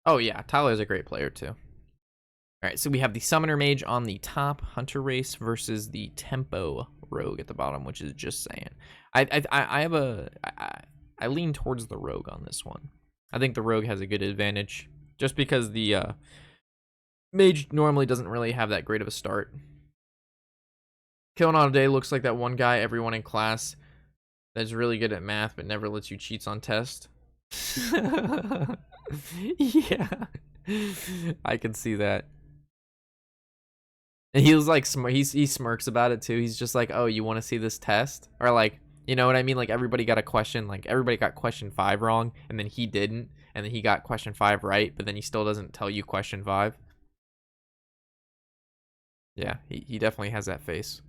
Oh yeah, Tyler's a great player too. All right, so we have the Summoner Mage on the top, Hunterrace versus the Tempo Rogue at the bottom, which is Justsaiyan. I lean towards the Rogue on this one. I think the Rogue has a good advantage, just because the Mage normally doesn't really have that great of a start. Killing on a day looks like that one guy everyone in class that's really good at math but never lets you cheats on test. Yeah, I can see that. And he was like, he smirks about it too. He's just like, oh, you want to see this test? Or like, you know what I mean? Like everybody got a question, like everybody got question 5 wrong, and then he didn't, and then he got question 5 right, but then he still doesn't tell you question 5. Yeah, he definitely has that face.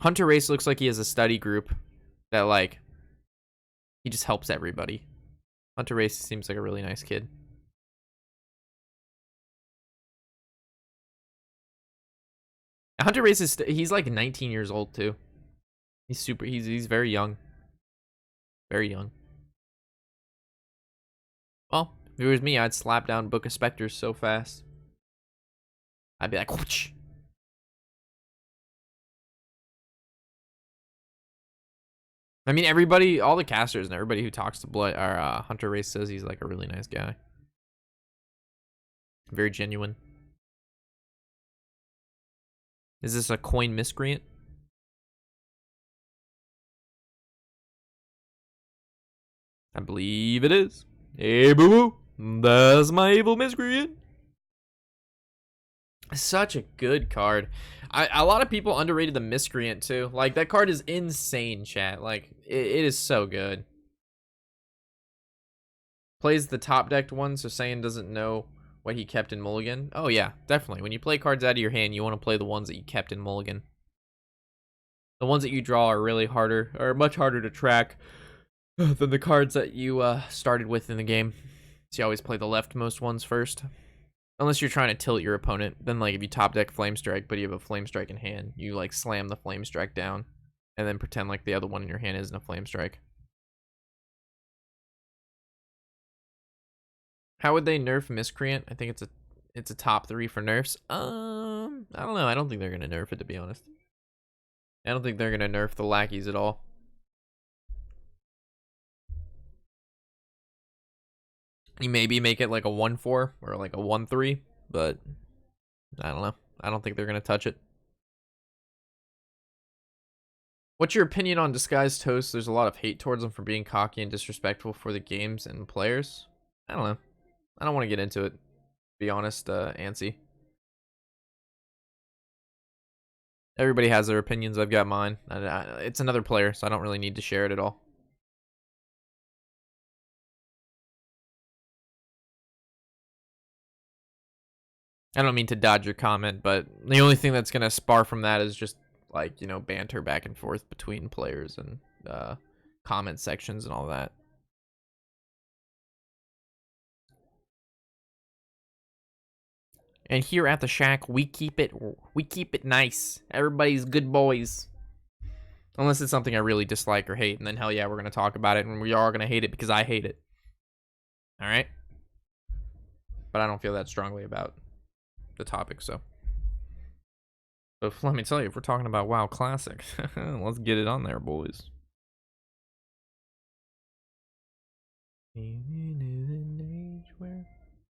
Hunterrace looks like he has a study group that like he just helps everybody. Hunterrace seems like a really nice kid. Hunterrace is he's like 19 years old too. He's very young. Very young. Well, if it was me, I'd slap down Book of Specters so fast. I'd be like, whoosh. I mean, everybody, all the casters and everybody who talks to Blood or Hunterrace says he's like a really nice guy. Very genuine. Is this a coin miscreant? I believe it is. Hey, boo boo. That's my evil miscreant. Such a good card. A lot of people underrated the miscreant too. Like that card is insane, chat. Like it is so good. Plays the top decked one, so Saiyan doesn't know what he kept in Mulligan. Oh yeah, definitely. When you play cards out of your hand, you want to play the ones that you kept in Mulligan. The ones that you draw are really harder, or much harder to track than the cards that you started with in the game. So you always play the leftmost ones first. Unless you're trying to tilt your opponent. Then like if you top deck Flame Strike, but you have a Flame Strike in hand, you like slam the Flame Strike down and then pretend like the other one in your hand isn't a Flame Strike. How would they nerf Miscreant? I think it's a top 3 for nerfs. I don't know. I don't think they're gonna nerf it, to be honest. I don't think they're gonna nerf the lackeys at all. You maybe make it like a 1-4 or like a 1-3, but I don't know. I don't think they're gonna touch it. What's your opinion on Disguised Toast? There's a lot of hate towards them for being cocky and disrespectful for the games and players. I don't know. I don't want to get into it, to be honest, Antsy. Everybody has their opinions. I've got mine. It's another player, so I don't really need to share it at all. I don't mean to dodge your comment, but the only thing that's going to spar from that is just, like, you know, banter back and forth between players and comment sections and all that. And here at the shack, we keep it nice. Everybody's good boys. Unless it's something I really dislike or hate, and then hell yeah, we're going to talk about it, and we are going to hate it because I hate it. All right? But I don't feel that strongly about the topic, so. But let me tell you, if we're talking about WoW Classic, let's get it on there, boys.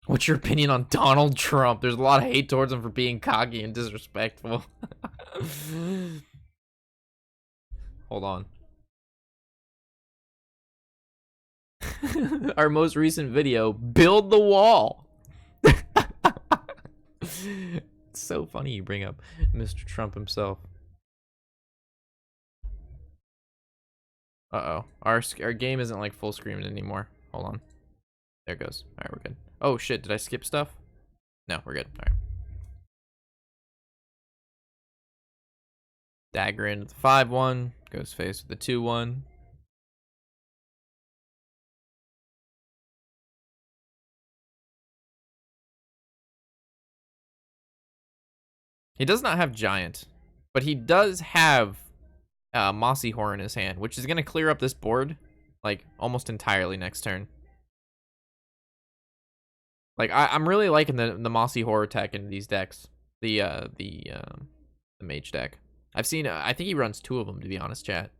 What's your opinion on Donald Trump? There's a lot of hate towards him for being cocky and disrespectful. Hold on. Our most recent video, build the wall. It's so funny you bring up Mr. Trump himself. Uh-oh. Our game isn't like full screen anymore. Hold on. There it goes. All right, we're good. Oh shit, did I skip stuff? No, we're good. All right. Dagger into the 5-1. Goes face with the 2-1. He does not have Giant, but he does have Mossy Horror in his hand, which is going to clear up this board like almost entirely next turn. Like I'm really liking the Mossy Horror tech in these decks. The mage deck. I've seen. I think he runs 2 of them, to be honest, chat.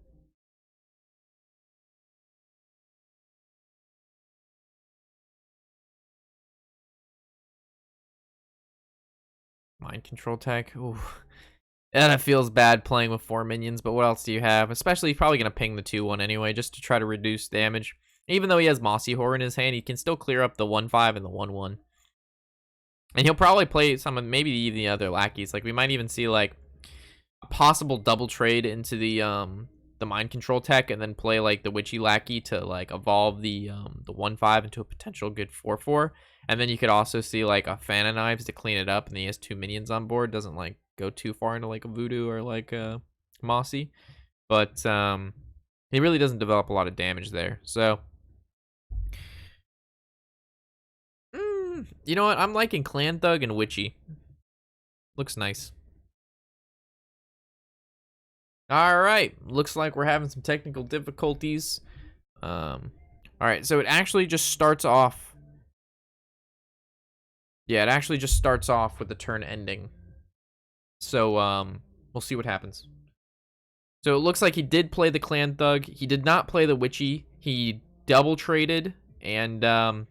Mind control tech. Ooh. And it feels bad playing with 4 minions, but what else do you have? Especially, he's probably going to ping the 2-1 anyway, just to try to reduce damage. Even though he has Mossy Horror in his hand, he can still clear up the 1-5 and the 1-1. And he'll probably play some of, maybe even the other lackeys. Like, we might even see, like, a possible double trade into the mind control tech, and then play, like, the Witchy lackey to, like, evolve the 1-5 into a potential good 4-4. And then you could also see, like, a Fan of Knives to clean it up, and he has 2 minions on board. Doesn't, like, go too far into, like, a Voodoo or, like, a Mossy. But he really doesn't develop a lot of damage there. So, you know what? I'm liking Clan Thug and Witchy. Looks nice. All right. Looks like we're having some technical difficulties. All right. So it actually just starts off. Yeah, it actually just starts off with the turn ending. So we'll see what happens. So it looks like he did play the Clan Thug. He did not play the Witchy. He double traded, and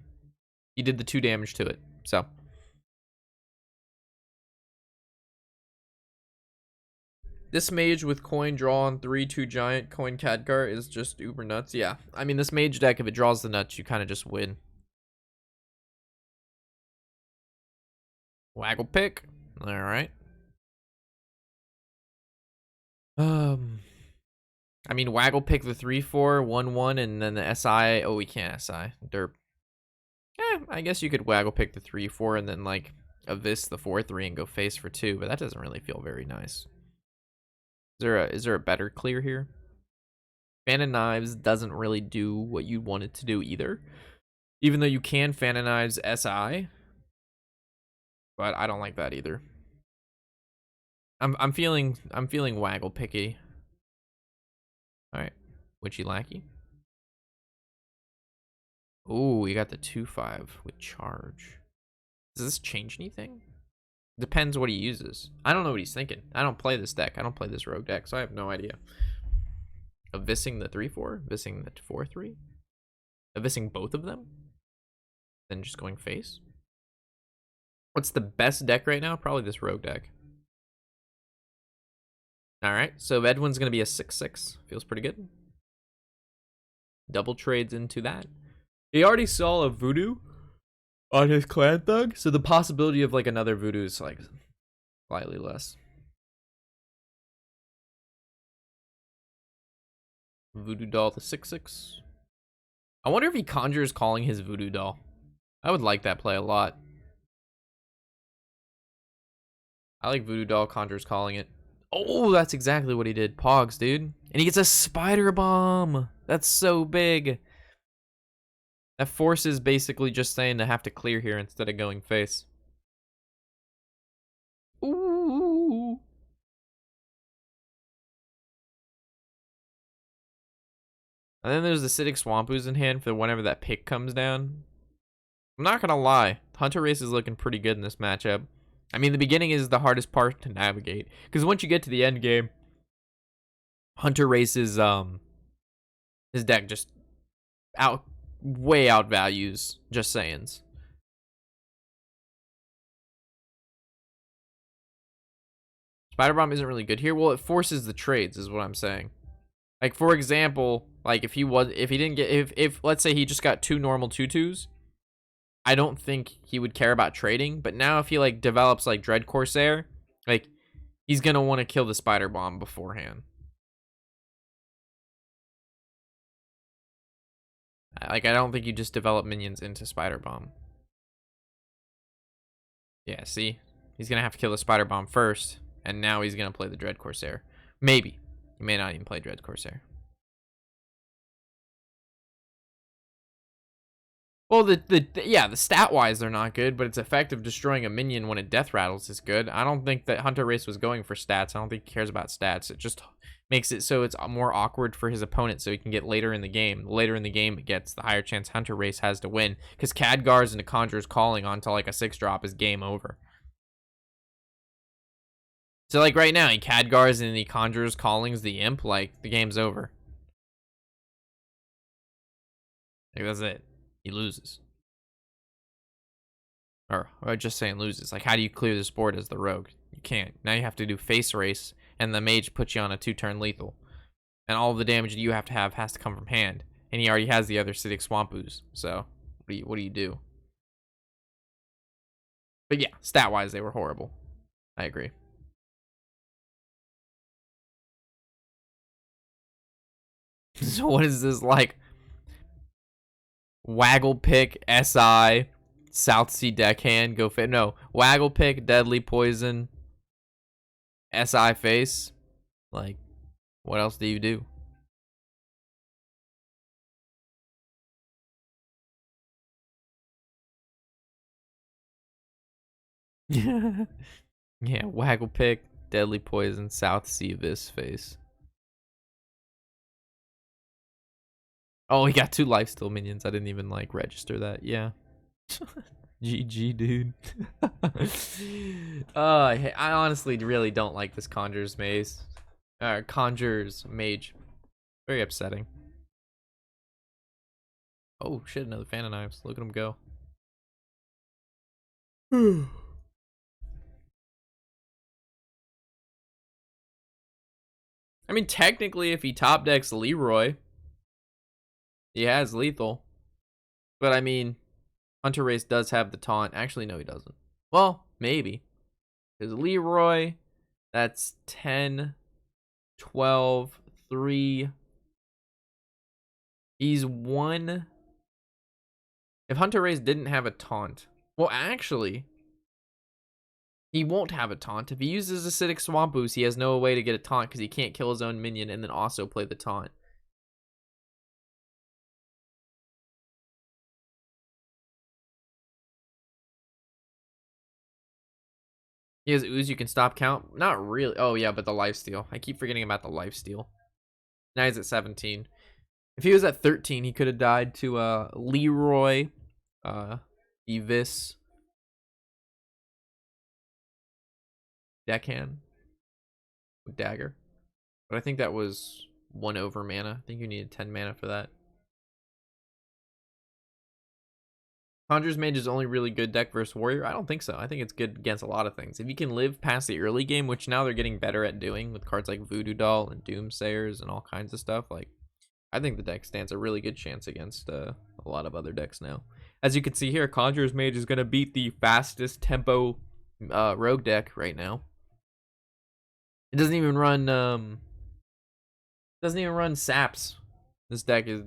he did the 2 damage to it. So this mage with coin draw on 3/2 giant coin Khadgar is just uber nuts. Yeah, I mean, this mage deck, if it draws the nuts, you kind of just win. Waggle pick. All right. I mean, Waggle pick the 3/4, 1/1, and then the SI. Oh, we can't SI. Derp. I guess you could Waggle pick the 3/4 and then, like, Abyss the 4/3 and go face for 2, but that doesn't really feel very nice. Is there a better clear here? Fan of Knives doesn't really do what you want it to do either. Even though you can Fan of Knives SI. But I don't like that either. I'm feeling Waggle picky. Alright. Witchy Lackey. Ooh, we got the 2/5 with charge. Does this change anything? Depends what he uses. I don't know what he's thinking. I don't play this deck. I don't play this rogue deck, so I have no idea. Abyssing the 3/4? Abyssing the 4/3? Abyssing both of them? Then just going face? What's the best deck right now? Probably this rogue deck. Alright, so Edwin's going to be a 6/6. Feels pretty good. Double trades into that. He already saw a Voodoo on his Clan Thug, so the possibility of, like, another Voodoo is, like, slightly less. Voodoo Doll the 6/6. I wonder if he conjures calling his Voodoo Doll. I would like that play a lot. I like Voodoo Doll conjures calling it. Oh, that's exactly what he did. Pogs, dude. And he gets a Spider Bomb. That's so big. That forces basically Justsaiyan to have to clear here instead of going face. Ooh. And then there's the Acidic Swamp Ooze in hand for whenever that pick comes down. I'm not gonna lie. Hunterrace is looking pretty good in this matchup. I mean, the beginning is the hardest part to navigate. Because once you get to the end game, Hunterrace's his deck just way outvalues Jutstsaiyan's. Spider Bomb isn't really good here. Well, it forces the trades, is what I'm saying. Like, for example, like if let's say he just got 2 normal 2/2s, I don't think he would care about trading. But now if he, like, develops, like, Dread Corsair, like, he's gonna want to kill the Spider Bomb beforehand. Like, I don't think you just develop minions into Spider Bomb. Yeah, see? He's gonna have to kill the Spider Bomb first, and now he's gonna play the Dread Corsair. Maybe. He may not even play Dread Corsair. Well, the stat-wise, they're not good, but it's effective destroying a minion when it death rattles is good. I don't think that Hunterrace was going for stats. I don't think he cares about stats. It just makes it so it's more awkward for his opponent, so he can get later in the game. The later in the game it gets, the higher chance Hunterrace has to win, because Khadgar's and the Conjurer's Calling onto like a 6-drop is game over. So like right now, he Khadgar's and the Conjurer's Calling's the Imp, like the game's over. Like that's it. He loses. Or Justsaiyan loses. Like, how do you clear this board as the rogue? You can't. Now you have to do face race, and the mage puts you on a 2-turn lethal. And all of the damage that you have to have has to come from hand. And he already has the other Acidic Swamp Ooze. So, what do you do? But yeah, stat-wise, they were horrible. I agree. So what is this, like? Waggle Pick, SI, South Sea Deckhand, go fit. No, Waggle Pick, Deadly Poison, SI Face. Like, what else do you do? Yeah, Waggle Pick, Deadly Poison, South Sea Abyss Face. Oh, he got 2 lifesteal minions. I didn't even like register that. Yeah. GG, dude. I honestly really don't like this Conjurer's Maze. Conjurer's Mage. Very upsetting. Oh shit, another fan of knives. Look at him go. I mean, technically, if he top decks Leroy, he has lethal. But I mean, Hunterrace does have the taunt. Actually, no, he doesn't. Well, maybe. Because Leroy, that's 10, 12, 3. He's 1. If Hunterrace didn't have a taunt, well, actually, he won't have a taunt. If he uses Acidic Swamp Ooze, he has no way to get a taunt because he can't kill his own minion and then also play the taunt. He has Ooze, you can stop count. Not really. Oh, yeah, but the lifesteal. I keep forgetting about the lifesteal. Now he's at 17. If he was at 13, he could have died to Leroy, Evis, Deckhand with Dagger. But I think that was 1 over mana. I think you needed 10 mana for that. Conjurer's Mage is only really good deck versus Warrior? I don't think so. I think it's good against a lot of things. If you can live past the early game, which now they're getting better at doing with cards like Voodoo Doll and Doomsayers and all kinds of stuff, like, I think the deck stands a really good chance against a lot of other decks now. As you can see here, Conjurer's Mage is going to beat the fastest tempo rogue deck right now. It doesn't even run saps. This deck is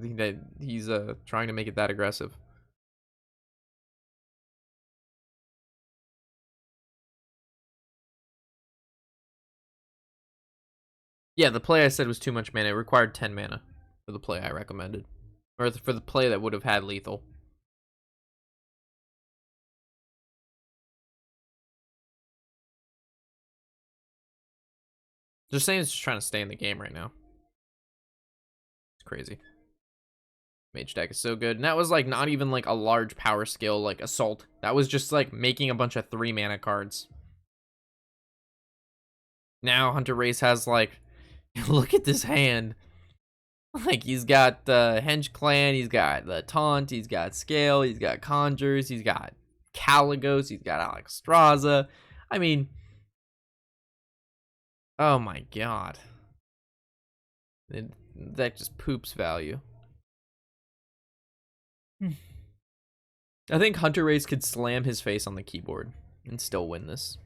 he's trying to make it that aggressive. Yeah, the play I said was too much mana. It required 10 mana for the play I recommended. Or for the play that would have had lethal. Just saying, it's just trying to stay in the game right now. It's crazy. Mage deck is so good. And that was like not even like a large power skill like Assault. That was just like making a bunch of 3 mana cards. Now Hunterrace has like, look at this hand. Like, he's got the Henge Clan, he's got the Taunt, he's got Scale, he's got Conjures, he's got Caligos, he's got Alexstrasza. I mean, oh my god. That just poops value. I think Hunterrace could slam his face on the keyboard and still win this.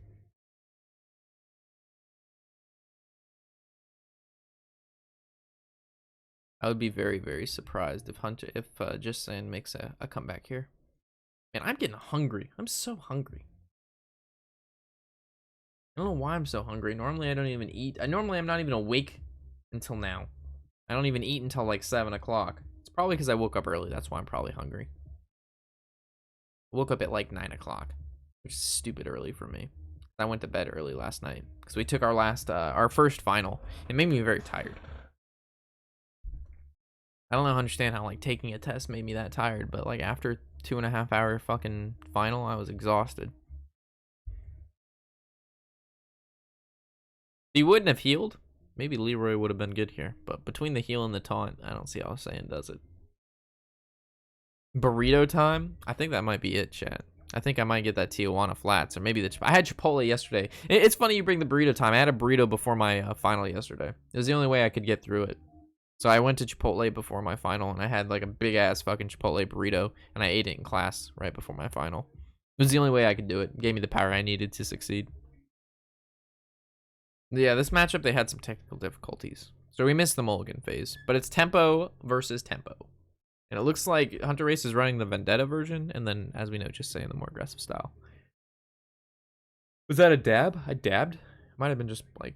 I would be very, very surprised if Justsaiyan makes a comeback here. And I'm getting hungry. I'm so hungry. I don't know why I'm so hungry. Normally I don't even eat. Normally I'm not even awake until now. I don't even eat until like 7 o'clock. It's probably because I woke up early. That's why I'm probably hungry. I woke up at like 9 o'clock, which is stupid early for me. I went to bed early last night because we took our first final. It made me very tired. I don't understand how like taking a test made me that tired, but like after 2.5 hour fucking final, I was exhausted. He wouldn't have healed. Maybe Leroy would have been good here, but between the heal and the taunt, I don't see how Saiyan does it. Burrito time? I think that might be it, chat. I think I might get that Tijuana Flats, or maybe I had Chipotle yesterday. It's funny you bring the burrito time. I had a burrito before my final yesterday. It was the only way I could get through it. So I went to Chipotle before my final, and I had like a big ass fucking Chipotle burrito, and I ate it in class right before my final. It was the only way I could do it. It gave me the power I needed to succeed. Yeah, this matchup, they had some technical difficulties. So we missed the mulligan phase, but it's tempo versus tempo. And it looks like Hunterrace is running the Vendetta version, and then, as we know, Justsaiyan the more aggressive style. Was that a dab? I dabbed? Might have been just, like,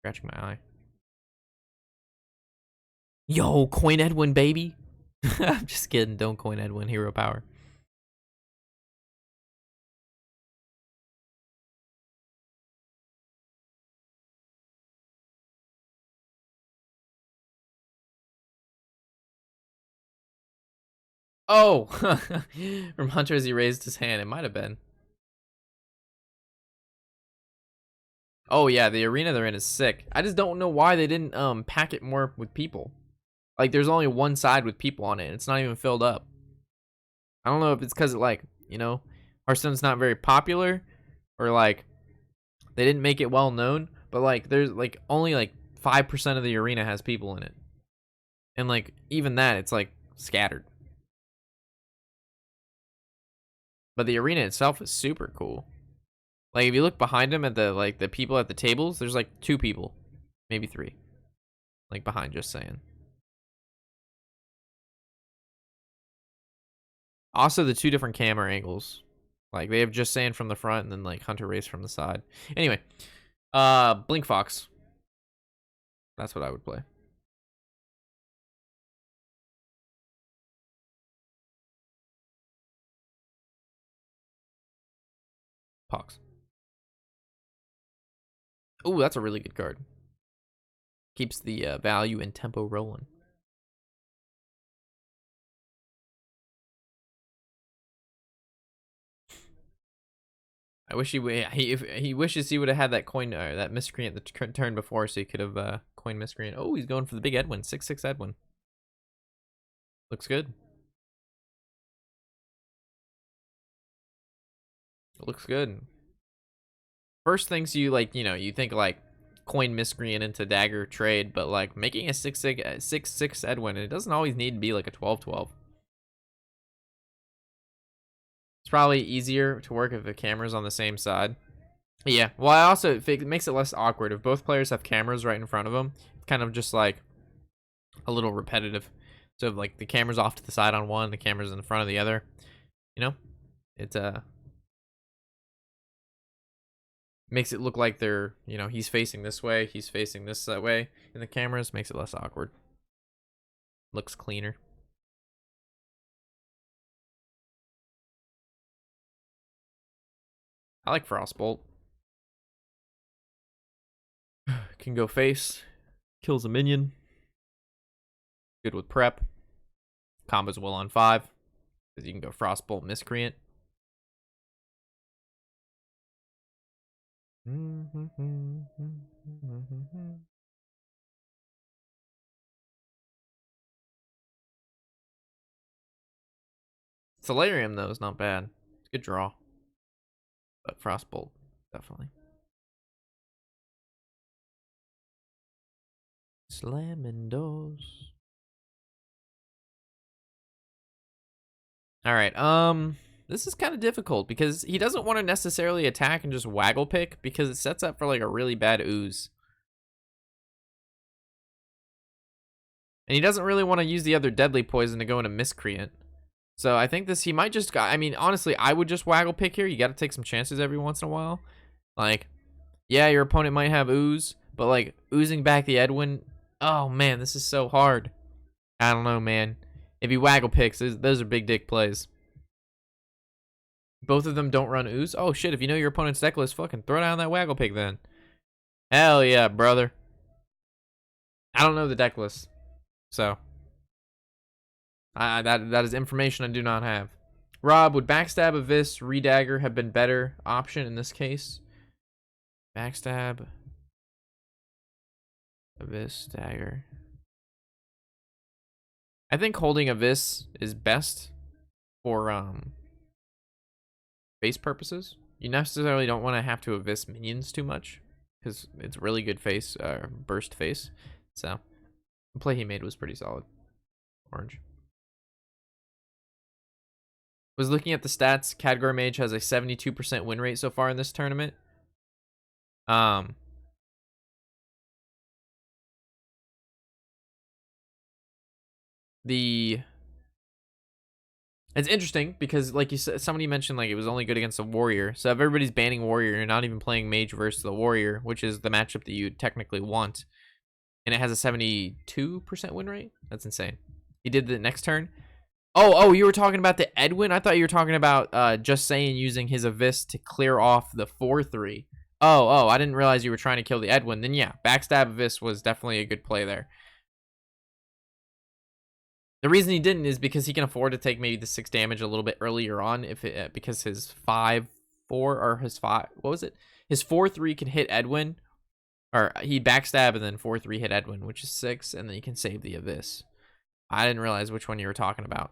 scratching my eye. Yo, coin Edwin, baby! I'm just kidding, don't coin Edwin, hero power. Oh! From Hunter as he raised his hand, it might have been. Oh yeah, the arena they're in is sick. I just don't know why they didn't pack it more with people. Like there's only one side with people on it, and it's not even filled up. I don't know if it's because like, you know, Hearthstone's not very popular, or like they didn't make it well known, but like there's like only like 5% of the arena has people in it. And like even that, it's like scattered. But the arena itself is super cool. Like if you look behind him at the people at the tables, there's like 2 people, maybe 3, like behind Justsaiyan. Also, the 2 different camera angles, like they have Justsaiyan from the front and then like Hunterrace from the side. Anyway, Blink Fox. That's what I would play. Pox. Oh, that's a really good card. Keeps the value and tempo rolling. I wish he wishes he would have had that coin that miscreant the turn before, so he could have coin miscreant. Oh, he's going for the big Edwin, 6/6 Edwin. Looks good. It looks good. First things you like, you know, you think like coin miscreant into dagger trade, but like making a 6/6 Edwin, it doesn't always need to be like a 12/12. It's probably easier to work if the camera's on the same side. Yeah, well, I also it makes it less awkward if both players have cameras right in front of them. It's kind of just like a little repetitive. So if, like the camera's off to the side on one, the camera's in front of the other. You know, it makes it look like they're, you know, he's facing this way, he's facing this way in the cameras. Makes it less awkward. Looks cleaner. I like frostbolt. Can go face, kills a minion. Good with prep. Combos well on 5, because you can go frostbolt miscreant. Solarium though is not bad. It's a good draw. But frostbolt, definitely. Slamming doors. All right. This is kind of difficult because he doesn't want to necessarily attack and just waggle pick because it sets up for like a really bad ooze. And he doesn't really want to use the other deadly poison to go into miscreant. So I think he might just, I mean, honestly, I would just waggle pick here. You got to take some chances every once in a while. Like, yeah, your opponent might have ooze, but like oozing back the Edwin, oh man, this is so hard. I don't know, man. If he waggle picks, those are big dick plays. Both of them don't run ooze. Oh shit! If you know your opponent's deck list, fucking throw down that Waggle Pig then. Hell yeah, brother. I don't know the deck list, so that is information I do not have. Rob, would backstab, Abyss, redagger have been better option in this case? Backstab, Abyss, dagger. I think holding Abyss is best for base purposes. You necessarily don't want to have to Abyss minions too much because it's really good face, burst face. So the play he made was pretty solid. Orange. Was looking at the stats. Khadgar Mage has a 72% win rate so far in this tournament. It's interesting because, like you said, somebody mentioned like it was only good against a warrior. So if everybody's banning warrior, you're not even playing mage versus the warrior, which is the matchup that you technically want. And it has a 72% win rate. That's insane. He did the next turn. Oh, you were talking about the Edwin? I thought you were talking about Justsaiyan using his Abyss to clear off the 4-3. Oh, I didn't realize you were trying to kill the Edwin. Then yeah, backstab Abyss was definitely a good play there. The reason he didn't is because he can afford to take maybe the 6 damage a little bit earlier on because his 5-4 or his 5, what was it? His 4-3 can hit Edwin, or he backstab and then 4-3 hit Edwin, which is 6, and then you can save the Abyss. I didn't realize which one you were talking about.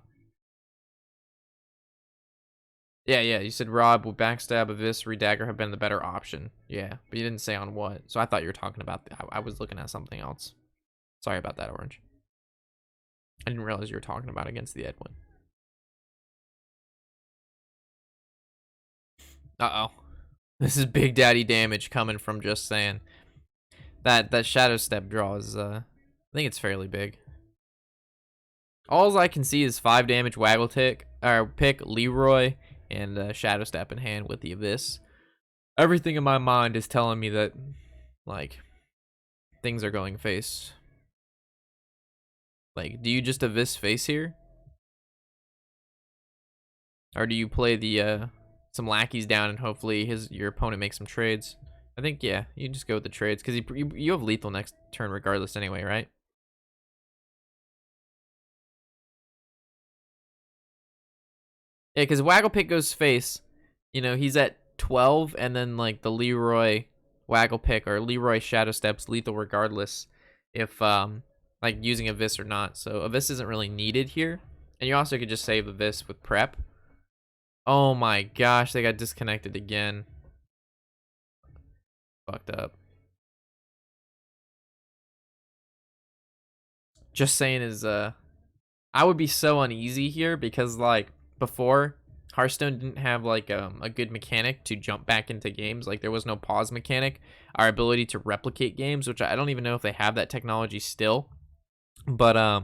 Yeah, you said Rob with backstab, Abyss, redagger have been the better option. Yeah, but you didn't say on what, so I thought you were talking about, I was looking at something else. Sorry about that, Orange. I didn't realize you were talking about against the Edwin. Uh-oh. This is Big Daddy damage coming from Justsaiyan. That Shadow Step draw is, I think it's fairly big. All I can see is 5 damage Waggle Pick, Leroy, and Shadow Step in hand with the Abyss. Everything in my mind is telling me that, like, things are going face. Like, do you just Abyss face here? Or do you play the some lackeys down and hopefully your opponent makes some trades? I think, yeah, you just go with the trades because you have lethal next turn regardless anyway, right? Yeah, because Waggle Pick goes face. You know, he's at 12, and then like the Leroy Waggle Pick or Leroy Shadow Steps lethal regardless if like using Abyss or not. So Abyss isn't really needed here. And you also could just save Abyss with prep. Oh my gosh, they got disconnected again. Fucked up. Justsaiyan is I would be so uneasy here because like before Hearthstone didn't have like a good mechanic to jump back into games. Like there was no pause mechanic. Our ability to replicate games, which I don't even know if they have that technology still. But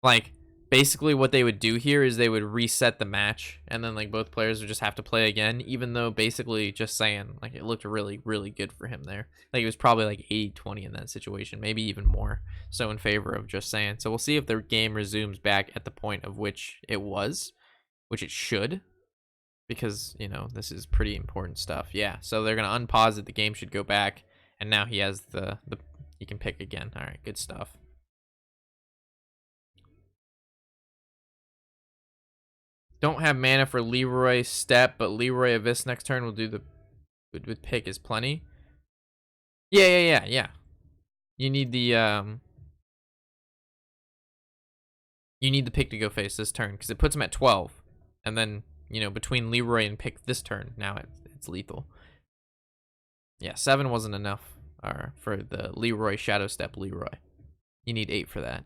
like basically what they would do here is they would reset the match and then like both players would just have to play again, even though basically Justsaiyan, like it looked really good for him there. Like it was probably like 80-20 in that situation, maybe even more so in favor of Justsaiyan. So we'll see if their game resumes back at the point of which it was, which it should, because you know this is pretty important stuff. Yeah, so they're gonna unpause it, the game should go back, and now he has the he can pick again. All right, good stuff. Don't have mana for Leroy Step, but Leroy Abyss next turn will do the with pick is plenty. Yeah. You need the pick to go face this turn because it puts him at 12, and then you know between Leroy and pick this turn now it's lethal. Yeah, 7 wasn't enough for the Leroy Shadow Step Leroy. You need 8 for that.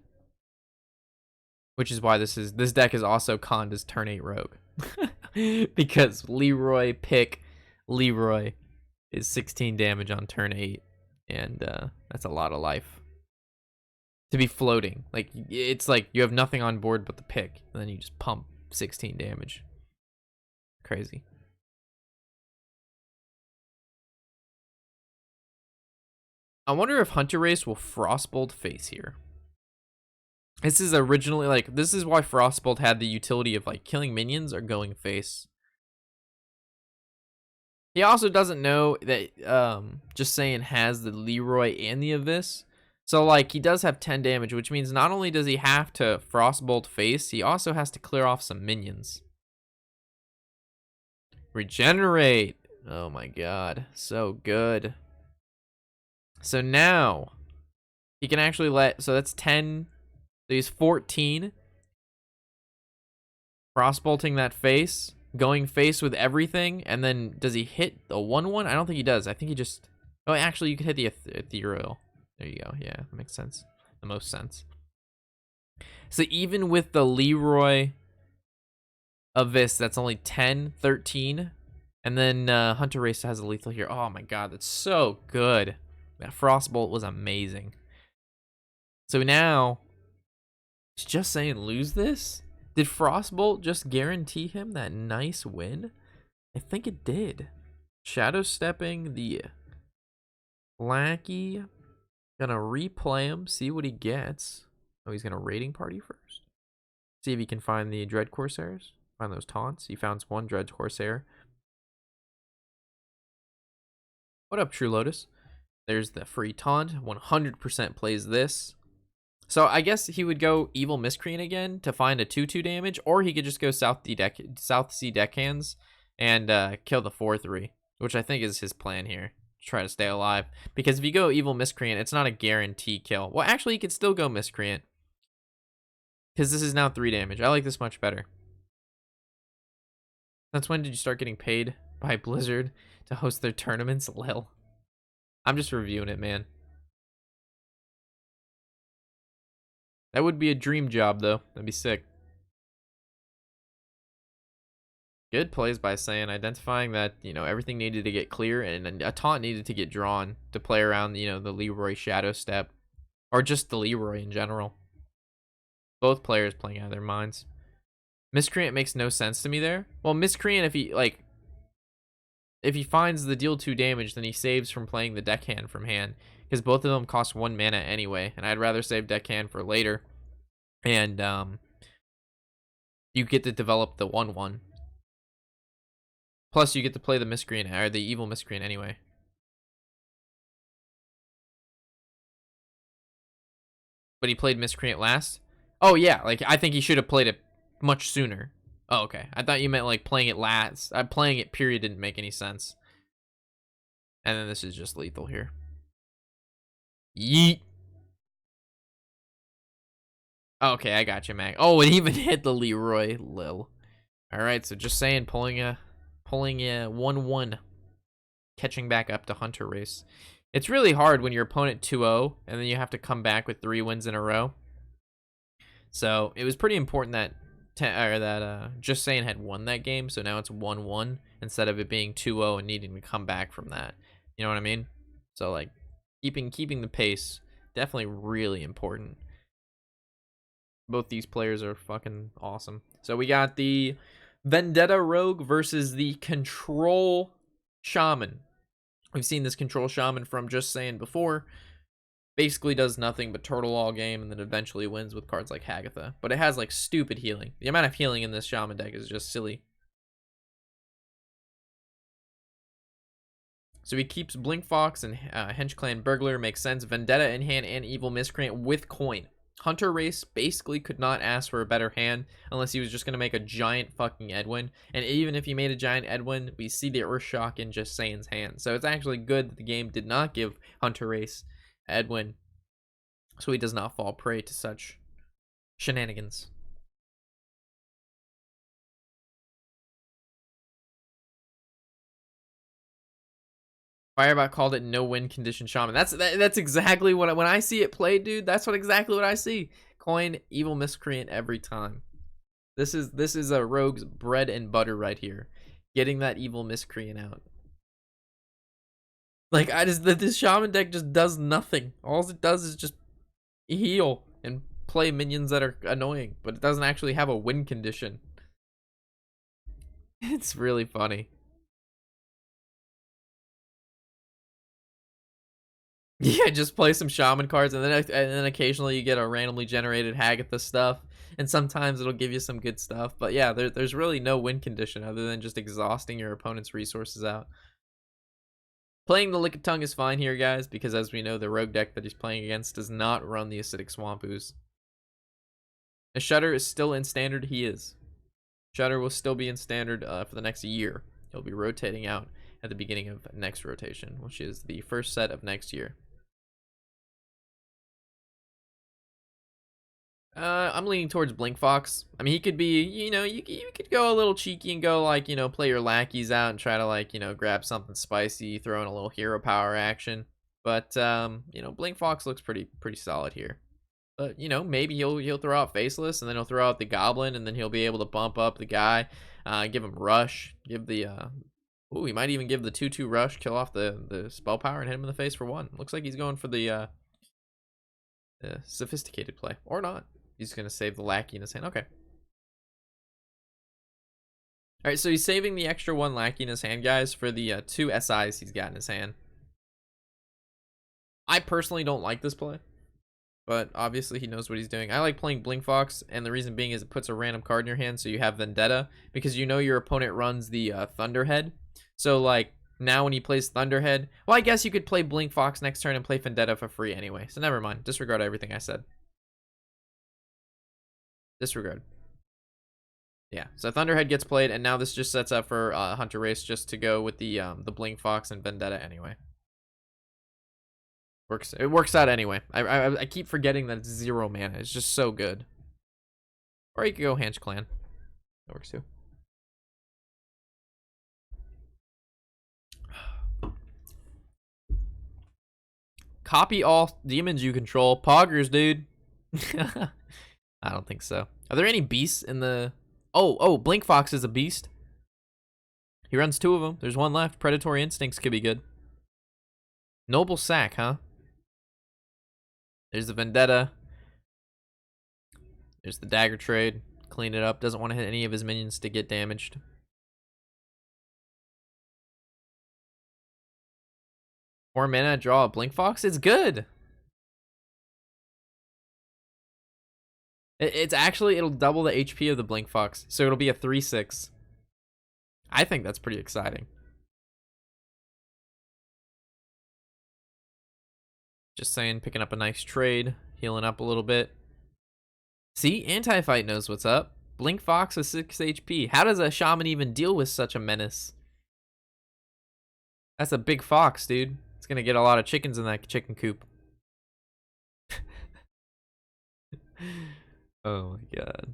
Which is why this deck is also conned as turn 8 rogue. Because Leroy pick Leroy is 16 damage on turn 8. And that's a lot of life. To be floating. Like it's like you have nothing on board but the pick. And then you just pump 16 damage. Crazy. I wonder if Hunterrace will frostbolt face here. This is originally like this is why frostbolt had the utility of like killing minions or going face. He also doesn't know that Justsaiyan has the Leroy and the Abyss. So, like, he does have 10 damage, which means not only does he have to Frostbolt face, he also has to clear off some minions. Regenerate. Oh my god. So good. So now, he can actually so that's 10. So he's 14. Frostbolting that face. Going face with everything. And then, does he hit the 1/1? I don't think he does. I think he just... Oh, actually, you could hit the ethereal. There you go. Yeah, that makes sense. The most sense. So even with the Leroy Abyss, that's only 10, 13. And then Hunterrace has a lethal here. Oh my god, that's so good. That Frostbolt was amazing. So now, is Justsaiyan lose this? Did Frostbolt just guarantee him that nice win? I think it did. Shadow stepping the Lackey. Gonna replay him, see what he gets. Oh, he's gonna raiding party first. See if he can find the Dread Corsairs. Find those taunts. He found one Dread Corsair. What up, True Lotus? There's the free taunt. 100% plays this. So I guess he would go Evil Miscreant again to find a 2/2 damage, or he could just go South Sea Deckhands and kill the 4/3, which I think is his plan here. Try to stay alive, because if you go Evil Miscreant, it's not a guarantee kill. Well, actually, you could still go Miscreant, because this is now 3 damage. I like this much better. That's when did you start getting paid by Blizzard to host their tournaments? Lil. I'm just reviewing it, man. That would be a dream job, though. That'd be sick. Good plays by Saiyan, identifying that, you know, everything needed to get clear and a taunt needed to get drawn to play around, you know, the Leroy Shadow Step, or just the Leroy in general. Both players playing out of their minds. Miscreant makes no sense to me there. Well, Miscreant, if he finds the deal 2 damage, then he saves from playing the Deckhand from hand, because both of them cost 1 mana anyway, and I'd rather save Deckhand for later. And you get to develop the 1/1. Plus, you get to play the Miscreant, or the Evil Miscreant anyway. But he played Miscreant last? Oh, yeah. Like, I think he should have played it much sooner. Oh, okay. I thought you meant, like, playing it last. Playing it, period, didn't make any sense. And then this is just lethal here. Yeet. Okay, I got you, Mac. Oh, it even hit the Leroy. Lil. Alright, so Justsaiyan pulling a 1/1. Catching back up to Hunterrace. It's really hard when your opponent 2-0 and then you have to come back with 3 wins in a row. So it was pretty important that Justsaiyan had won that game, so now it's 1-1 instead of it being 2-0 and needing to come back from that. You know what I mean? So like keeping the pace, definitely really important. Both these players are fucking awesome. So we got the Vendetta Rogue versus the Control Shaman. We've seen this Control Shaman from Justsaiyan before. Basically does nothing but turtle all game and then eventually wins with cards like Hagatha. But it has like stupid healing. The amount of healing in this Shaman deck is just silly. So he keeps Blink Fox and Hench Clan Burglar. Makes sense. Vendetta in hand and Evil Miscreant with coin. Hunterrace basically could not ask for a better hand unless he was just going to make a giant fucking Edwin. And even if he made a giant Edwin, we see the Earthshock in Jussaiyan's hand. So it's actually good that the game did not give Hunterrace Edwin, so he does not fall prey to such shenanigans. Firebot called it no win condition Shaman. That's exactly what when I see it played, dude. That's exactly what I see. Coin Evil Miscreant every time. This is a rogue's bread and butter right here. Getting that Evil Miscreant out. Like this Shaman deck just does nothing. All it does is just heal and play minions that are annoying, but it doesn't actually have a win condition. It's really funny. Yeah, just play some Shaman cards, and then occasionally you get a randomly generated Hagatha stuff, and sometimes it'll give you some good stuff. But yeah, there's really no win condition other than just exhausting your opponent's resources out. Playing the Lickitung is fine here, guys, because as we know, the rogue deck that he's playing against does not run the Acidic Swamp Ooze. The Shudder is still in standard. He is. Shudder will still be in standard for the next year. He'll be rotating out at the beginning of next rotation, which is the first set of next year. I'm leaning towards Blink Fox. I mean, he could be, you know, you could go a little cheeky and go like, you know, play your lackeys out and try to like, you know, grab something spicy, throw in a little hero power action. But you know, Blink Fox looks pretty solid here. But you know, maybe he'll throw out Faceless, and then he'll throw out the Goblin, and then he'll be able to bump up the guy, give him Rush, give the ooh, he might even give the 2/2 Rush, kill off the spell power, and hit him in the face for 1. Looks like he's going for the sophisticated play, or not. He's gonna save the lackey in his hand. Okay. All right, so he's saving the extra 1 lackey in his hand, guys, for the 2 SIs he's got in his hand. I personally don't like this play, but obviously he knows what he's doing. I like playing Blink Fox, and the reason being is it puts a random card in your hand, so you have Vendetta, because you know your opponent runs the Thunderhead. So like now when he plays Thunderhead, well, I guess you could play Blink Fox next turn and play Vendetta for free anyway. So never mind. Disregard everything I said. Disregard. Yeah, so Thunderhead gets played, and now this just sets up for Hunterrace just to go with the Blink Fox and Vendetta anyway. It works out anyway. I keep forgetting that it's 0 mana. It's just so good. Or you could go Hanch Clan. That works too. Copy all demons you control. Poggers, dude. I don't think so. Are there any beasts in the... Oh, Blink Fox is a beast. He runs 2 of them. There's 1 left. Predatory Instincts could be good. Noble Sack, huh? There's the Vendetta. There's the Dagger Trade. Clean it up. Doesn't want to hit any of his minions to get damaged. More mana, draw a Blink Fox. It's good. It's actually, it'll double the HP of the Blink Fox. So it'll be a 3/6. I think that's pretty exciting. Just saying, picking up a nice trade, healing up a little bit. See, Anti-Fight knows what's up. Blink Fox with 6 HP. How does a Shaman even deal with such a menace? That's a big fox, dude. It's gonna get a lot of chickens in that chicken coop. Oh my god.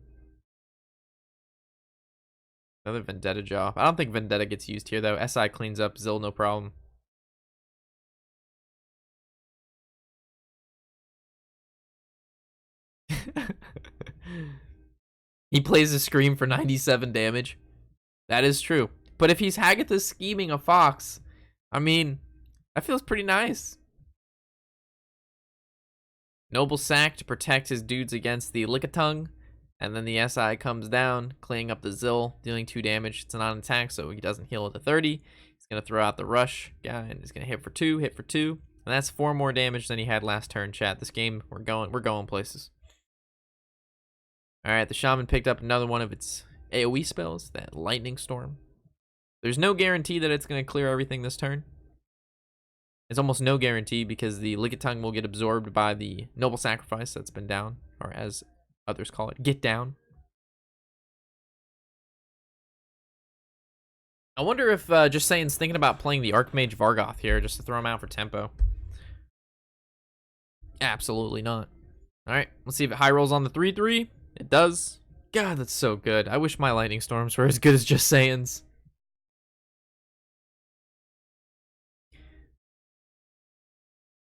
Another Vendetta job. I don't think Vendetta gets used here though. SI cleans up Zil, no problem. He plays a Scream for 97 damage. That is true. But if he's Hagatha scheming a fox, I mean, that feels pretty nice. Noble Sack to protect his dudes against the Lickitung. And then the SI comes down, cleaning up the Zil, dealing 2 damage. It's a non-attack, so he doesn't heal at the 30. He's going to throw out the Rush guy, and he's going to hit for 2, hit for 2. And that's 4 more damage than he had last turn, chat. This game, we're going places. Alright, the Shaman picked up another one of its AoE spells, that Lightning Storm. There's no guarantee that it's going to clear everything this turn. It's almost no guarantee because the Lickitung will get absorbed by the Noble Sacrifice that's been down, or as others call it, get down. I wonder if Justsaiyan's thinking about playing the Archmage Vargoth here just to throw him out for tempo. Absolutely not. Alright, let's see if it high rolls on the 3/3. It does. God, that's so good. I wish my Lightning Storms were as good as Justsaiyan's.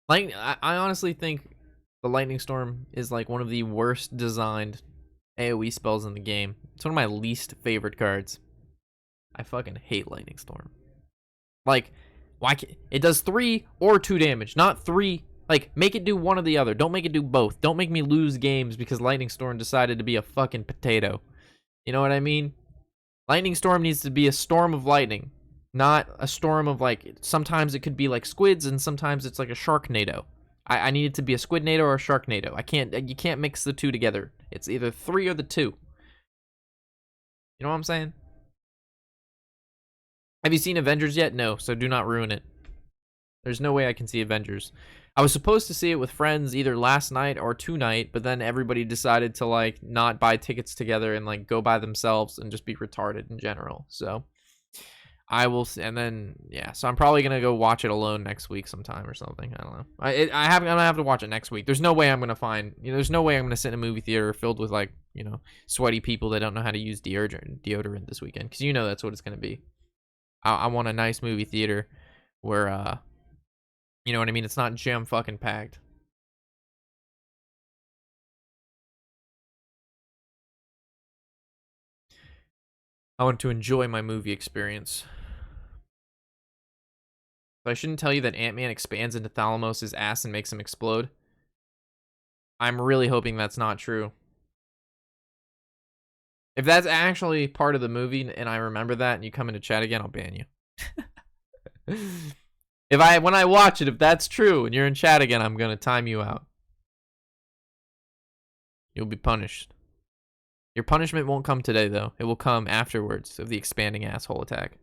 I honestly think the Lightning Storm is like one of the worst designed AoE spells in the game. It's one of my least favorite cards. I fucking hate Lightning Storm. Like, why can't it does 3 or 2 damage, not 3. Like, make it do one or the other. Don't make it do both. Don't make me lose games because Lightning Storm decided to be a fucking potato. You know what I mean? Lightning Storm needs to be a storm of lightning. Not a storm of, like, sometimes it could be like squids and sometimes it's like a sharknado. I need it to be a squidnado or a sharknado. You can't mix the 2 together. It's either 3 or the 2. You know what I'm saying? Have you seen Avengers yet? No, so do not ruin it. There's no way I can see Avengers. I was supposed to see it with friends either last night or tonight, but then everybody decided to like not buy tickets together and like go by themselves and just be retarded in general. So I will, and then yeah. So I'm probably gonna go watch it alone next week sometime or something. I don't know. I'm gonna have to watch it next week. There's no way I'm gonna find. There's no way I'm gonna sit in a movie theater filled with like sweaty people that don't know how to use deodorant this weekend, because that's what it's gonna be. I want a nice movie theater where you know what I mean? It's not jam fucking packed. I want to enjoy my movie experience. But I shouldn't tell you that Ant-Man expands into Thalamos' ass and makes him explode. I'm really hoping that's not true. If that's actually part of the movie and I remember that and you come into chat again, I'll ban you. When I watch it, if that's true and you're in chat again, I'm gonna time you out. You'll be punished. Your punishment won't come today, though. It will come afterwards of the expanding asshole attack.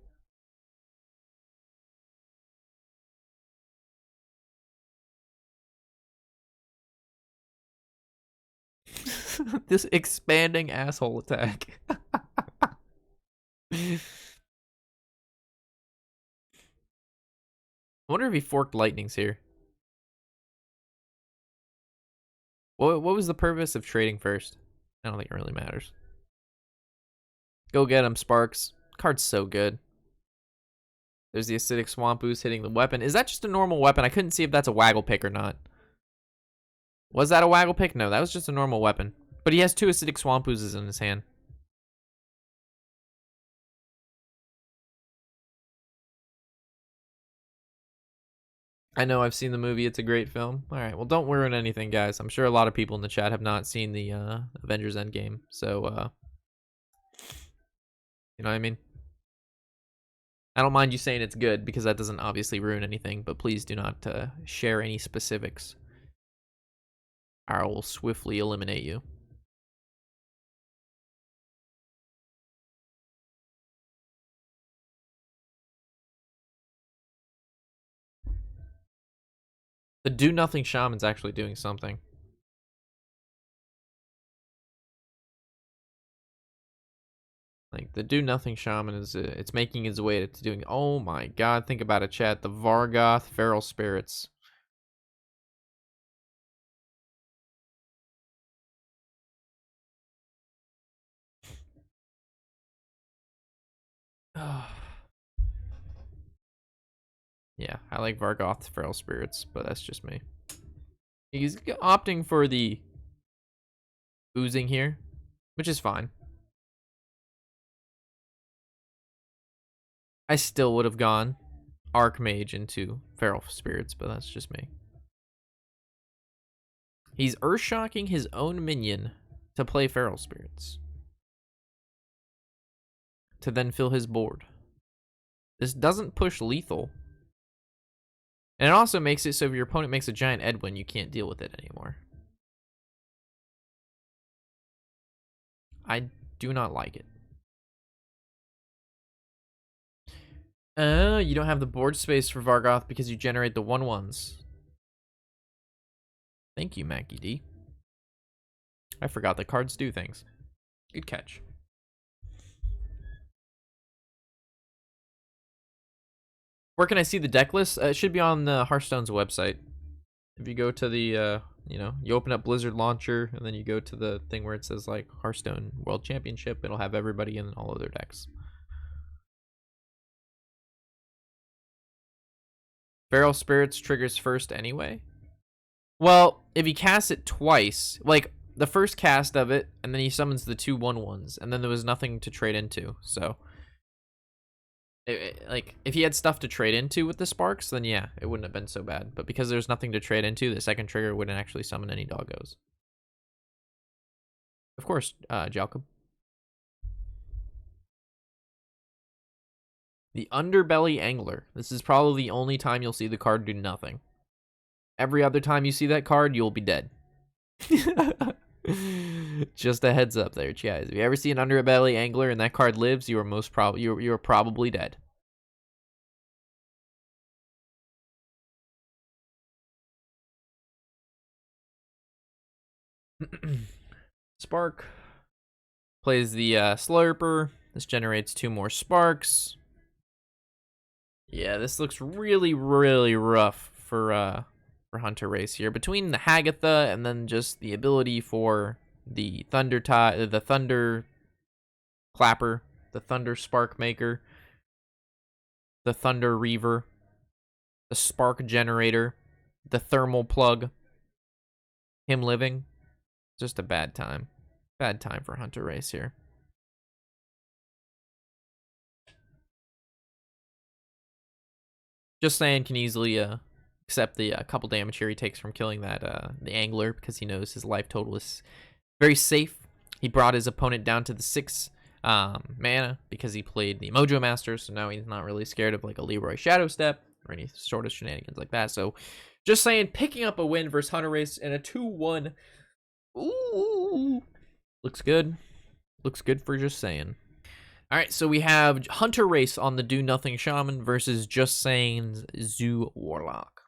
This expanding asshole attack. I wonder if he forked lightnings here. What was the purpose of trading first? I don't think it really matters. Go get him, Sparks. Card's so good. There's the acidic swamp ooze hitting the weapon. Is that just a normal weapon? I couldn't see if that's a waggle pick or not. Was that a waggle pick? No, that was just a normal weapon. But he has 2 acidic swamp oozes in his hand. I know, I've seen the movie. It's a great film. All right, well, don't ruin anything, guys. I'm sure a lot of people in the chat have not seen the Avengers Endgame. So, you know what I mean? I don't mind you saying it's good because that doesn't obviously ruin anything, but please do not share any specifics. I will swiftly eliminate you. The do nothing shaman's actually doing something. Like the do nothing shaman is it's making its way to doing. Oh my god! Think about it, chat. The Vargoth feral spirits. Yeah, I like Vargoth feral spirits, but that's just me. He's opting for the oozing here, which is fine. I still would have gone Archmage into feral spirits, but that's just me. He's earth-shocking his own minion to play feral spirits, to then fill his board. This doesn't push lethal. And it also makes it so if your opponent makes a giant Edwin, you can't deal with it anymore. I do not like it. You don't have the board space for Vargoth because you generate the 1/1s. Thank you, Mackie D. I forgot that cards do things. Good catch. Where can I see the deck list? It should be on the Hearthstone's website. If you go to the, you open up Blizzard Launcher, and then you go to the thing where it says, like, Hearthstone World Championship, it'll have everybody in all of their decks. Feral Spirits triggers first anyway? Well, if he casts it twice, like, the first cast of it, and then he summons the 2 1/1s, and then there was nothing to trade into, so... like, if he had stuff to trade into with the sparks, then yeah, it wouldn't have been so bad. But because there's nothing to trade into, the second trigger wouldn't actually summon any doggos. Of course, Jacob. The Underbelly Angler. This is probably the only time you'll see the card do nothing. Every other time you see that card, you'll be dead. Just a heads up there, guys. If you ever see an Underbelly Angler and that card lives, you are probably dead. Spark. Plays the Slurper. This generates 2 more sparks. Yeah, this looks really, really rough for Hunterrace here. Between the Hagatha and then just the ability for the the Thunder Clapper, the Thunder Spark Maker, the Thunder Reaver, the Spark Generator, the Thermal Plug, him living. Just a bad time. Bad time for Hunterrace here. Justsaiyan can easily accept the couple damage here he takes from killing that the angler because he knows his life total is very safe. He brought his opponent down to the 6 mana because he played the Mojo Master, so now he's not really scared of like a Leroy Shadow Step or any sort of shenanigans like that. So Justsaiyan picking up a win versus Hunterrace in a 2-1. Ooh, looks good. Looks good for Justsaiyan. All right, so we have Hunterrace on the Do Nothing Shaman versus Justsaiyan's Zoo Warlock.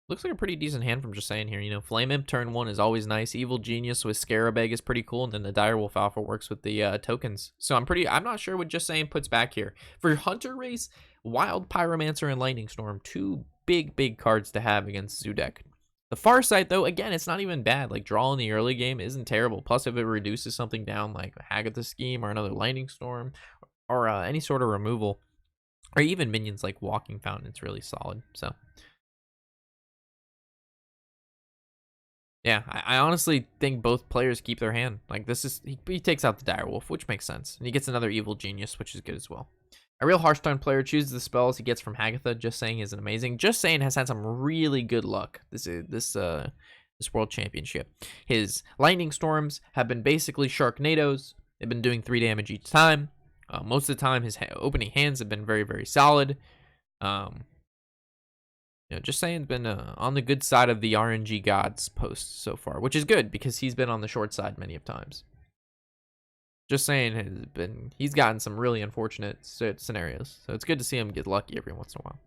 Looks like a pretty decent hand from Justsaiyan here. You know, Flame Imp turn 1 is always nice. Evil Genius with Scarabeg is pretty cool, and then the Direwolf Alpha works with the tokens. So I'm not sure what Justsaiyan puts back here. For Hunterrace, Wild Pyromancer and Lightning Storm, 2 big cards to have against Zoo deck. The Farsight, though, again, it's not even bad. Like, draw in the early game isn't terrible. Plus, if it reduces something down, like a Hagatha Scheme or another Lightning Storm, or any sort of removal, or even minions like Walking Fountain, it's really solid. So, yeah, I honestly think both players keep their hand. Like, this is, he takes out the Direwolf, which makes sense. And he gets another Evil Genius, which is good as well. A real Hearthstone player chooses the spells he gets from Hagatha. Justsaiyan is an amazing. Justsaiyan has had some really good luck this World Championship. His Lightning Storms have been basically Sharknadoes. They've been doing 3 damage each time. Most of the time, his opening hands have been very solid. Justsaiyan's been on the good side of the RNG gods post so far, which is good because he's been on the short side many of times. Justsaiyan he's gotten some really unfortunate scenarios, so it's good to see him get lucky every once in a while.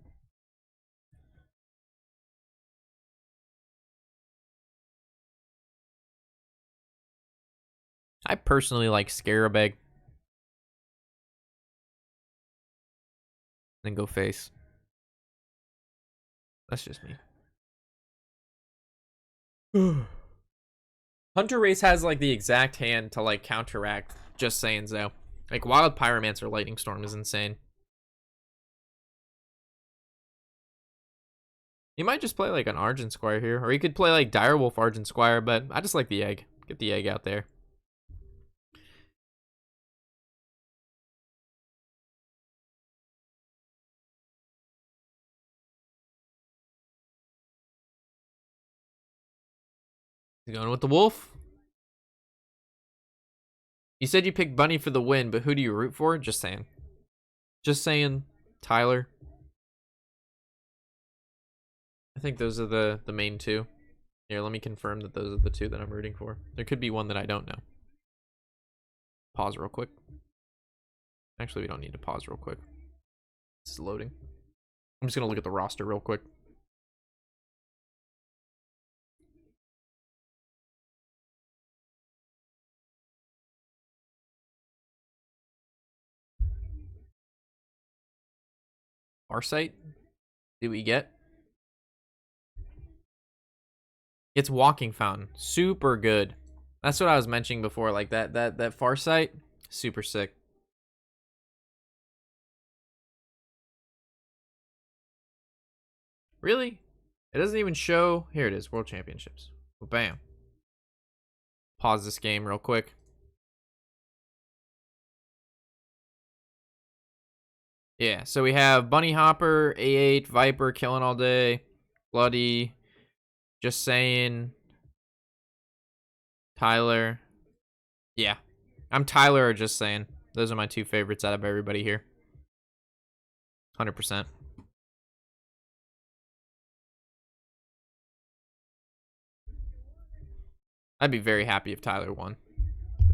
I personally like Scarabeg. Then go face. That's just me. Hunterrace has like the exact hand to like counteract Justsaiyan's though. Like Wild Pyromancer Lightning Storm is insane. He might just play like an Argent Squire here, or he could play like Direwolf Argent Squire, but I just like the egg. Get the egg out there. He's going with the wolf. You said you picked Bunny for the win, but who do you root for? Justsaiyan. Justsaiyan, Tyler. I think those are the main 2. Here, let me confirm that those are the 2 that I'm rooting for. There could be one that I don't know. Pause real quick. Actually, we don't need to pause real quick. It's loading. I'm just going to look at the roster real quick. Farsight? Did we get? It's Walking Fountain. Super good. That's what I was mentioning before. Like that Farsight, super sick. Really? It doesn't even show. Here it is. World Championships. Bam. Pause this game real quick. Yeah, so we have Bunny Hopper, A8, Viper, Killing All Day, Bloody, Justsaiyan, Tyler. Yeah, I'm Tyler or Justsaiyan. Those are my 2 favorites out of everybody here. 100%. I'd be very happy if Tyler won.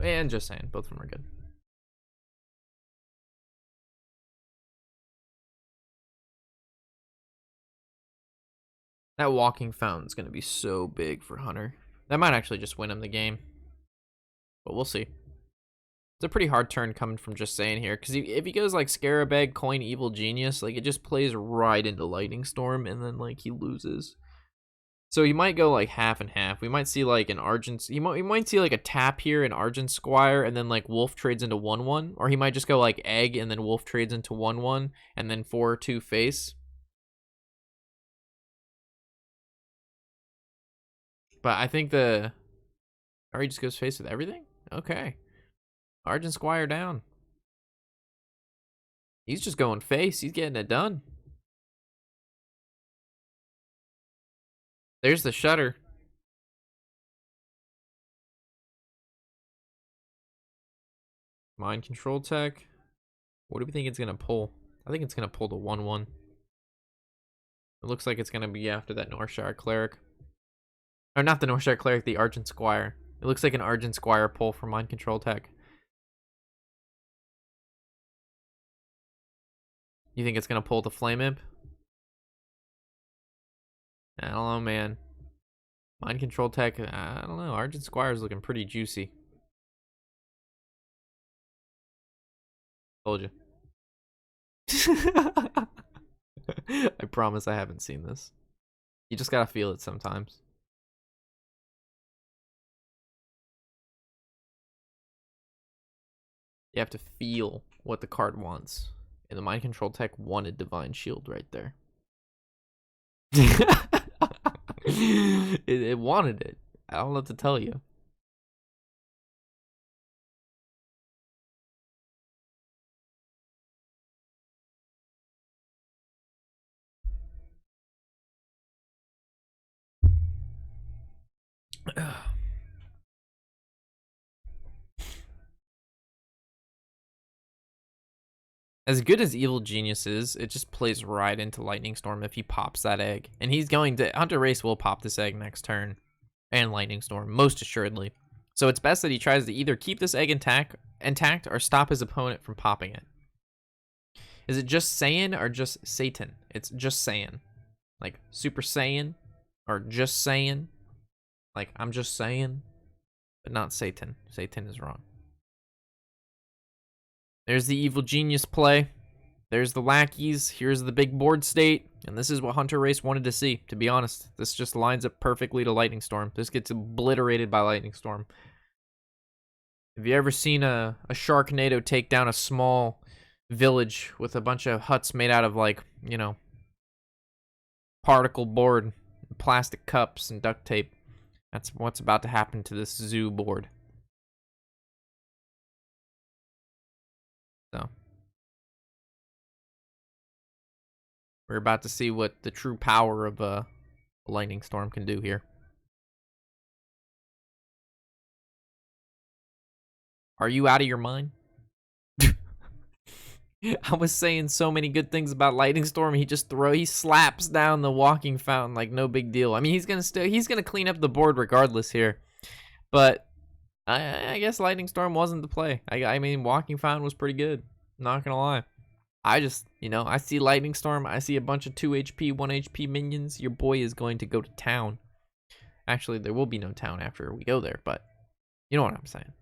And Justsaiyan, both of them are good. That walking fountain's gonna be so big for Hunter. That might actually just win him the game, but we'll see. It's a pretty hard turn coming from Justsaiyan here, because if he goes like Scarab Egg, Coin, Evil Genius, like it just plays right into Lightning Storm, and then like he loses. So he might go like half and half. We might see like an Argent. He might see like a tap here, an Argent Squire, and then like Wolf trades into 1/1, or he might just go like Egg and then Wolf trades into 1/1, and then 4/2 face. But I think or he just goes face with everything. Okay, Argent Squire down. He's just going face. He's getting it done. There's the shutter. Mind control tech. What do we think it's gonna pull? I think it's gonna pull the 1/1. It looks like it's gonna be after that Northshire Cleric. Or not the Northshire Cleric, the Argent Squire. It looks like an Argent Squire pull for Mind Control Tech. You think it's gonna pull the Flame Imp? I don't know, man. Mind Control Tech, I don't know. Argent Squire's looking pretty juicy. Told you. I promise I haven't seen this. You just gotta feel it sometimes. You have to feel what the card wants. And the Mind Control Tech wanted Divine Shield right there. it wanted it. I don't know what to tell you. As good as Evil Genius is, it just plays right into Lightning Storm if he pops that egg. And he's going to... Hunterrace will pop this egg next turn. And Lightning Storm, most assuredly. So it's best that he tries to either keep this egg intact or stop his opponent from popping it. Is it Justsaiyan or just Satan? It's Justsaiyan. Like Super Saiyan or just saying. Like I'm just saying, but not Satan. Satan is wrong. There's the Evil Genius play. There's the lackeys. Here's the big board state. And this is what Hunterrace wanted to see, to be honest. This just lines up perfectly to Lightning Storm. This gets obliterated by Lightning Storm. Have you ever seen a Sharknado take down a small village with a bunch of huts made out of, like, you know, particle board, plastic cups, and duct tape? That's what's about to happen to this zoo board. So we're about to see what the true power of a Lightning Storm can do here. Are you out of your mind? I was saying so many good things about Lightning Storm. He slaps down the walking fountain like no big deal. I mean, he's gonna clean up the board regardless here. But I guess Lightning Storm wasn't the play. I mean, walking fountain was pretty good. Not gonna lie. I just, I see Lightning Storm. I see a bunch of 2 HP, 1 HP minions. Your boy is going to go to town. Actually, there will be no town after we go there, but you know what I'm saying.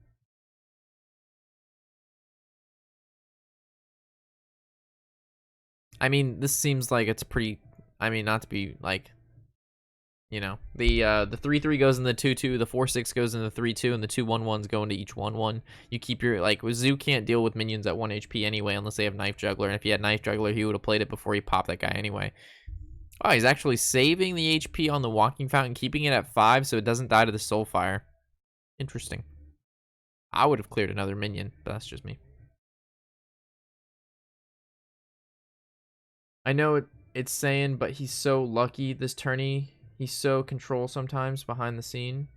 I mean, this seems like it's pretty, not to be like, the 3/3 goes in the 2/2, the 4/6 goes in the 3/2, and the 2/1/1s go into each 1/1. You keep your, Zoo can't deal with minions at 1 HP anyway unless they have Knife Juggler, and if he had Knife Juggler, he would have played it before he popped that guy anyway. Oh, he's actually saving the HP on the Walking Fountain, keeping it at 5 so it doesn't die to the Soulfire. Interesting. I would have cleared another minion, but that's just me. I know it's saying, but he's so lucky this tourney. He's so control sometimes behind the scene.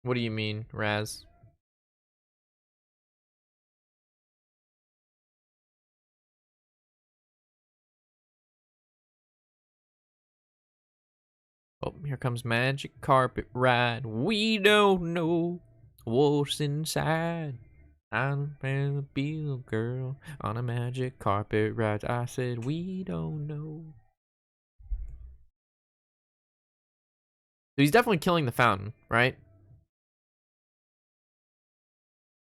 What do you mean, Raz? Oh, here comes Magic Carpet Ride. We don't know what's inside. I'm a Bill girl on a magic carpet ride. I said we don't know. So he's definitely killing the fountain, right?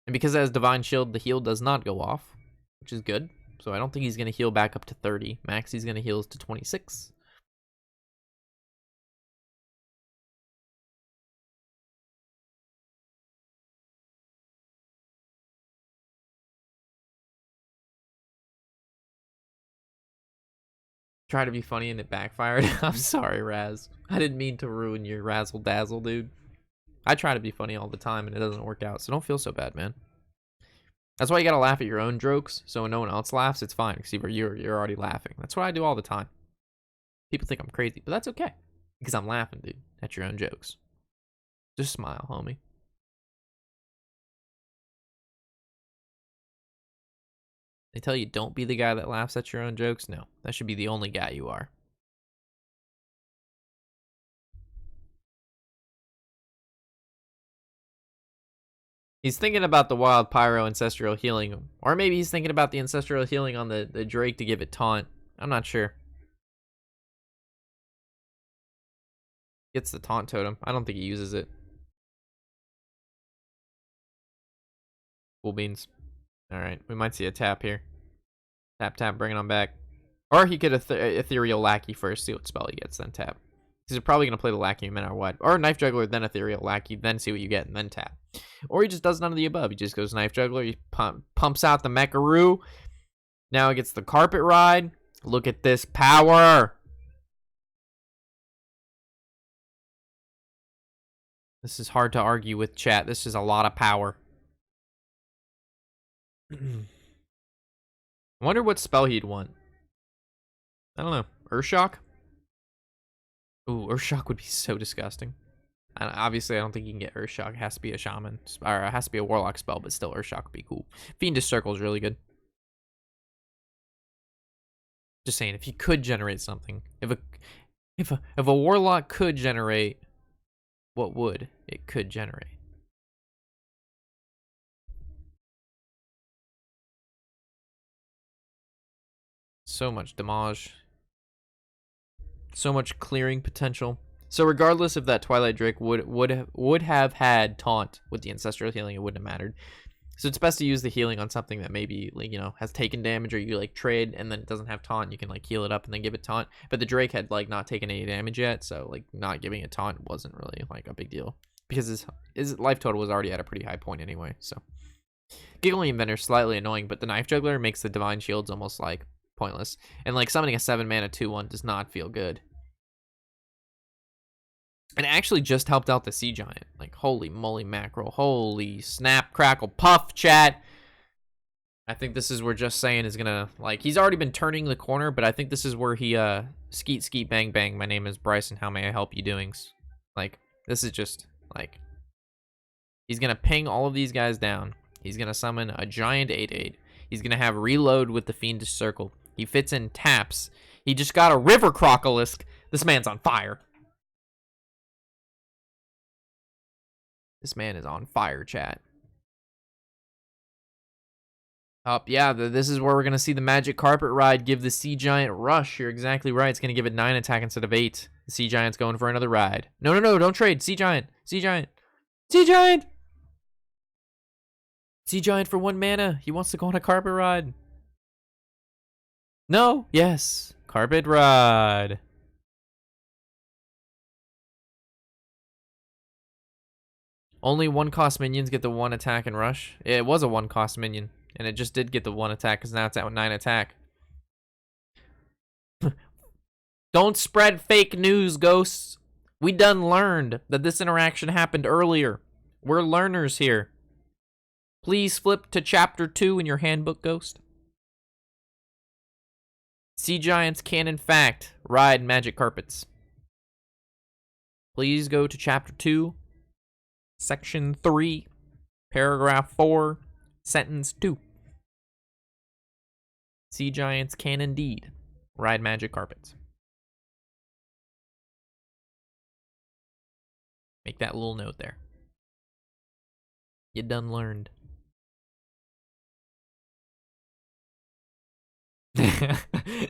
And because it has Divine Shield, the heal does not go off, which is good. So I don't think he's going to heal back up to 30. Max he's going to heal is to 26. Try to be funny and it backfired. I'm sorry, Raz. I didn't mean to ruin your razzle dazzle, dude. I try to be funny all the time and it doesn't work out, so don't feel so bad, man. That's why you gotta laugh at your own jokes, so when no one else laughs, it's fine, because you're already laughing. That's what I do all the time. People think I'm crazy, but that's okay, because I'm laughing, dude, at your own jokes. Just smile, homie. They tell you don't be the guy that laughs at your own jokes? No, that should be the only guy you are. He's thinking about the wild pyro ancestral healing, or maybe he's thinking about the ancestral healing on the Drake to give it taunt. I'm not sure. Gets the taunt totem. I don't think he uses it. Cool beans. Alright, we might see a tap here. Tap, tap, bring it on back. Or he could ethereal lackey first, see what spell he gets, then tap. He's probably going to play the lackey no matter what. Or knife juggler, then ethereal lackey, then see what you get, and then tap. Or he just does none of the above. He just goes knife juggler, he pumps out the Mecharoo. Now he gets the carpet ride. Look at this power. This is hard to argue with, chat. This is a lot of power. I wonder what spell he'd want. I don't know. Urshock? Ooh, Urshock would be so disgusting. And obviously, I don't think you can get Urshock. It has to be a Shaman. Or it has to be a Warlock spell, but still, Urshock would be cool. Fiendish Circle is really good. Just saying, if he could generate something. If a Warlock could generate, what would it could generate? So much damage. So much clearing potential. So regardless if that Twilight Drake would have had taunt with the ancestral healing, it wouldn't have mattered. So it's best to use the healing on something that maybe, like, you know, has taken damage, or you like trade and then it doesn't have taunt, you can like heal it up and then give it taunt. But the Drake had like not taken any damage yet, so like not giving it taunt wasn't really like a big deal, because his life total was already at a pretty high point anyway. So Giggling Inventor slightly annoying, but the Knife Juggler makes the Divine Shields almost like pointless. And like summoning a 7-mana 2/1 does not feel good. And it actually just helped out the Sea Giant. Like, holy moly mackerel. Holy snap, crackle, puff, chat. I think this is where Justsaiyan is gonna, like, he's already been turning the corner, but I think this is where he, skeet, skeet, bang, bang. My name is Bryson. How may I help you doings? Like, this is just, like, he's gonna ping all of these guys down. He's gonna summon a giant 8/8. He's gonna have reload with the Fiendish Circle. He fits in taps. He just got a River Crocolisk. This man's on fire. This man is on fire, chat. Yeah, this is where we're going to see the Magic Carpet Ride give the Sea Giant rush. You're exactly right. It's going to give it 9 attack instead of 8. The Sea Giant's going for another ride. No, don't trade. Sea Giant. Sea Giant. Sea Giant! Sea Giant for 1 mana. He wants to go on a Carpet Ride. No. Yes. Carpet Ride. Only 1-cost minions get the 1 attack and rush. It was a 1-cost minion, and it just did get the 1 attack because now it's at 9 attack. Don't spread fake news, ghosts. We done learned that this interaction happened earlier. We're learners here. Please flip to chapter 2 in your handbook, Ghost. Sea Giants can, in fact, ride magic carpets. Please go to chapter 2. Section 3, paragraph 4, sentence 2. Sea Giants can indeed ride magic carpets. Make that little note there. You done learned.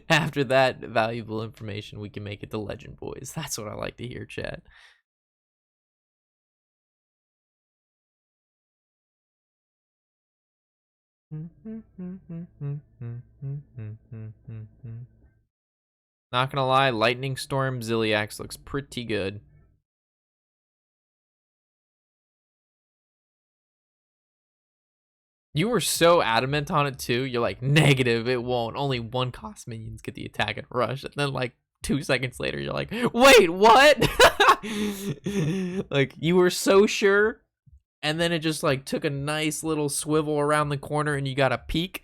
After that valuable information, we can make it to Legend Boys. That's what I like to hear, chat. Not gonna lie, Lightning Storm Ziliax looks pretty good. You were so adamant on it too. You're like, negative, it won't. Only 1 cost minions get the attack and rush. And then like 2 seconds later, you're like, wait, what? Like, you were so sure. And then it just like took a nice little swivel around the corner and you got a peek.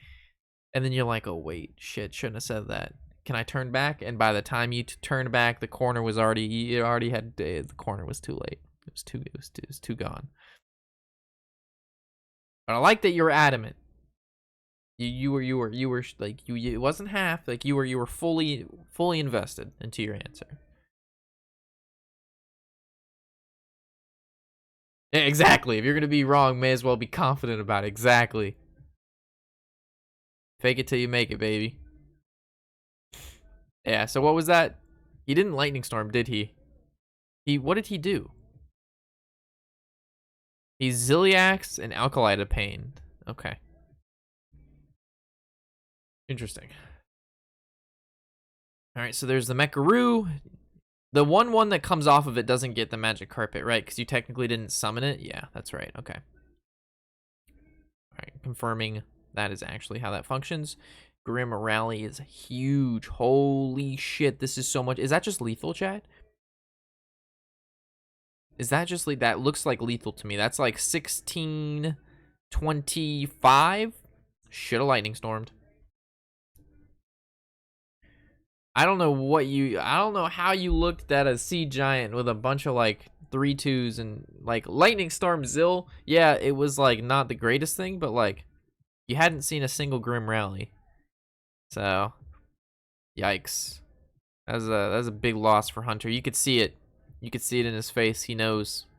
And then you're like, oh wait, shit, shouldn't have said that. Can I turn back? And by the time you turned back, the corner was already, you already had, the corner was too late. It was too gone. But I like that you were adamant. You were like, it wasn't half, like you were fully invested into your answer. Yeah, exactly. If you're gonna be wrong, may as well be confident about it. Exactly. Fake it till you make it, baby. Yeah, so what was that? He didn't Lightning Storm, did he? What did he do? He's Ziliax and Alkali to Pain. Okay. Interesting. Alright, so there's the Mecharoo. The 1/1 that comes off of it doesn't get the magic carpet, right? Because you technically didn't summon it? Yeah, that's right. Okay. Alright, confirming that is actually how that functions. Grim Rally is huge. Holy shit, this is so much. Is that just lethal, chat? Is that just like, that looks like lethal to me. That's like 1625. Should have lightning stormed. I don't know how you looked at a sea giant with a bunch of like 3/2s and like lightning storm Zill. Yeah, it was like not the greatest thing, but like you hadn't seen a single Grim Rally. So, yikes. That was a big loss for Hunter. You could see it. You could see it in his face. He knows.